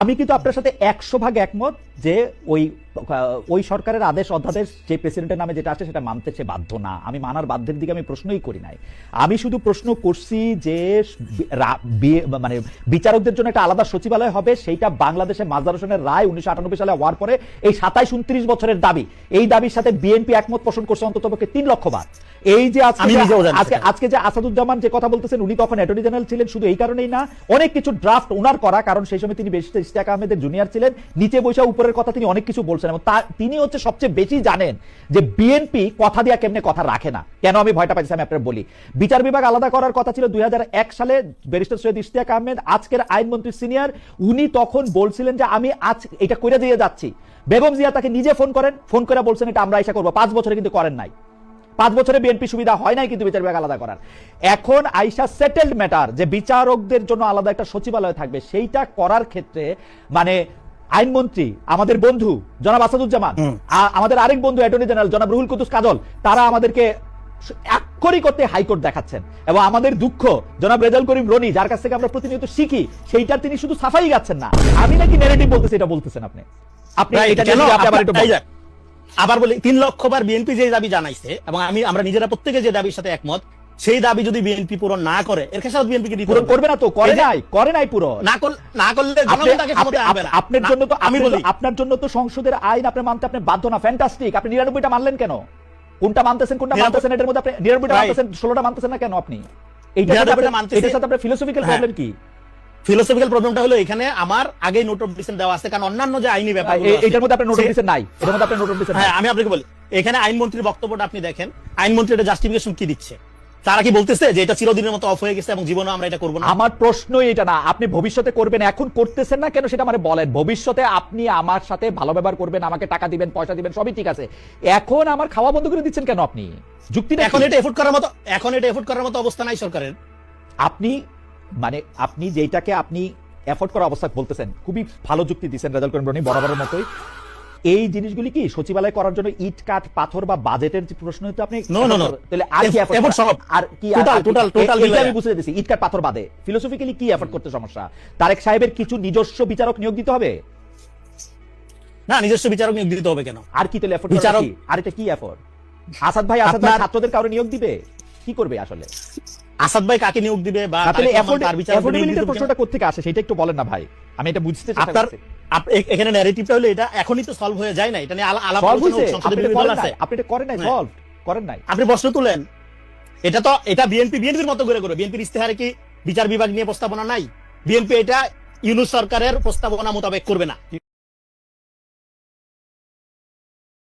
আমি কিন্তু আপনার সাথে 100% একমত যে ওই সরকারের আদেশ অধ্যাদেশ যে প্রেসিডেন্টের নামে যেটা আসে সেটা মানতে সে বাধ্য না। আমি মানার বাধ্যের দিকে আমি প্রশ্নই করি নাই। আমি শুধু প্রশ্ন করছি যে মানে বিচারকদের জন্য একটা আলাদা সচিবালয় হবে, সেইটা বাংলাদেশে মাজহার হোসেনের রায় 1998 সালে হওয়ার পরে এই 27-29 বছরের দাবি, এই দাবির সাথে বিএনপি একমত পোষণ করছে অন্ততপক্ষে 3 লক্ষ বার। এই যে আজকে যে আসাদুজ্জামান যে কথা বলতেছেন, উনি তখন অ্যাটর্নি জেনারেল ছিলেন শুধু এই কারণেই না, অনেক কিছু ড্রাফট ওনার করা, কারণ সেই সময় তিনি বেশি ইশতিয়াক আহমেদের জুনিয়র ছিলেন, নিচে বসে উপরের কথা তিনি অনেক কিছু বলছেন এবং তিনি হচ্ছে সবচেয়ে বেশি জানেন যে বিএনপি কথা দিয়া কেমনে কথা রাখে না। কেন আমি ভয়টা পাইছি আমি আপনার বলি। বিচার বিভাগ আলাদা করার কথা ছিল 2001 সালে, ব্যারিস্টার সৈয়দ ইশতিয়াক আহমেদ আজকের আইনমন্ত্রী সিনিয়র, উনি তখন বলছিলেন যে আমি আজ এটা করে দিয়ে যাচ্ছি। বেগম জিয়া তাকে নিজে ফোন করেন, ফোন করে বলছেন এটা আমরা আইসা করবো। 5 বছরে কিন্তু করেন নাই। 5 বছরে বিএনপি সুবিধা হয় নাই কিন্তু বিচার বিভাগ আলাদা করার। এখন আইসা সেটেলড ম্যাটার যে বিচারকদের জন্য আলাদা একটা সচিবালয় থাকবে, সেইটা করার ক্ষেত্রে মানে আইনমন্ত্রী আমাদের বন্ধু জনাব আসাদুজ্জামান, আমাদের আরেক বন্ধু অ্যাটর্নি জেনারেল জনাব রুহুল কুদ্দুস কাজল, তারা আমাদেরকে আক্ষরিক করতে হাইকোর্ট দেখাচ্ছেন। এবং আমাদের দুঃখ জনাব রেজাউল করিম রনি, যার কাছ থেকে আমরা প্রতিনিয়ত শিখি, সেইটার তিনি শুধু সাফাই গাচ্ছেন না। আমি নাকি নেগেটিভ বলতেছি, এটা বলতেছেন আপনি। আবার বলি 3 লক্ষ বার বিএনপি যে দাবি জানাইছে এবং আমরা নিজেরা প্রত্যেকে যে দাবির সাথে একমত, সেই দাবি যদি বিএনপি পূরণ না করে, এর খেসারত বিএনপি কি পূরণ করবে না? তো করে নাই পুরো না করলে জনগণ তাকে ক্ষমতায় আনবে না। আপনার জন্য তো আমি বলি, আপনার জন্য তো সংসদের আইন আপনি মানতে আপনি বাধ্য না। ফ্যান্টাস্টিক, আপনি 99টা মানলেন কেন? কোনটা মানতেছেন কোনটা মানতেছেন এটার মধ্যে আপনি 99টা মানতেছেন, 16টা মানতেছেন না কেন আপনি? এইটার সাথে আপনার ফিলোসফিক্যাল প্রবলেম কি? ফিলোসফিক্যাল প্রবলেমটা হলো এখানে আমার আগেই নোট অফ ডিসেন্ট দেওয়া আছে, কারণ অন্যান্য যে আইনি ব্যাপার এটার মধ্যে আপনার নোট অফ ডিসেন্ট নাই। এটার মধ্যে আপনার নোট অফ ডিসেন্ট নাই। হ্যাঁ, আমি আপনাকে বলি, এখানে আইনমন্ত্রীর বক্তব্যটা আপনি দেখেন, আইনমন্ত্রী এটা জাস্টিফিকেশন কি দিচ্ছে? তারা কি বলতেছে যে এটা চিরদিনের মতো অফ হয়ে গেছে এবং জীবনে আমরা এটা করব না? আমার প্রশ্নই এটা না। আপনি ভবিষ্যতে করবেন, এখন করতেছেন না কেন সেটা আমারে বলেন। ভবিষ্যতে আপনি আমার সাথে ভালো ব্যবহার করবেন, আমাকে টাকা দিবেন, পয়সা দিবেন, সবই ঠিক আছে। এখন আমার খাওয়া বন্ধ করে দিচ্ছেন কেন আপনি? যুক্তিটা এখন এটা এফোর্ড করার মতো অবস্থা নাই সরকারের। আপনি মানে আপনি যেটাকে আপনি এফোর্ড করার অবস্থা বলতেছেন, খুবই ভালো যুক্তি দিচ্ছেন রেজাউল করিম রনি, বরাবরের মতোই। এই জিনিসগুলি কি সচিবালয় করার জন্য ইট কাঠ পাথর বা বাজেটের প্রশ্ন হতো? আপনি তাহলে আর কি এফোর্ট সব আর কি টোটাল আমি বুঝতে দিছি, ইট কাঠ পাথর বাদে ফিলোসফিক্যালি কি এফোর্ট করতে সমস্যা? তারেক সাহেবের কিছু নিজস্ব বিচারক নিয়োগ দিতে হবে না? নিজস্ব বিচারক নিয়োগ দিতে হবে কেন? আর কি তাহলে এফোর্ট? বিচারক আর এটা কি এফোর্ট? আসাদ ভাই ছাত্রদের কারণে নিয়োগ দিবে, কি করবে আসলে? আসাদ ভাই কাকে নিয়োগ দিবে বা এফোর্ডেবিলিটির প্রশ্নটা কোত্থেকে আসে সেটা একটু বলেন না ভাই, আমি এটা বুঝতে চেষ্টা করছি। এখানে ন্যারেটিভটা হলো এটা এখনই তো সলভ হয়ে যায় না, এটা নিয়ে আলাপ আলোচনা সংসদে বিভিন্ন আছে। আপনি এটা করেন নাই, সলভ করেন নাই, আপনি প্রশ্ন তুলেন। এটা বিএনপির মতো করে বিএনপির ইস্তেহারে কি বিচার বিভাগ নিয়ে প্রস্তাবনা নাই? বিএনপি এটা ইউনূস সরকারের প্রস্তাবনা মোতাবেক করবে না।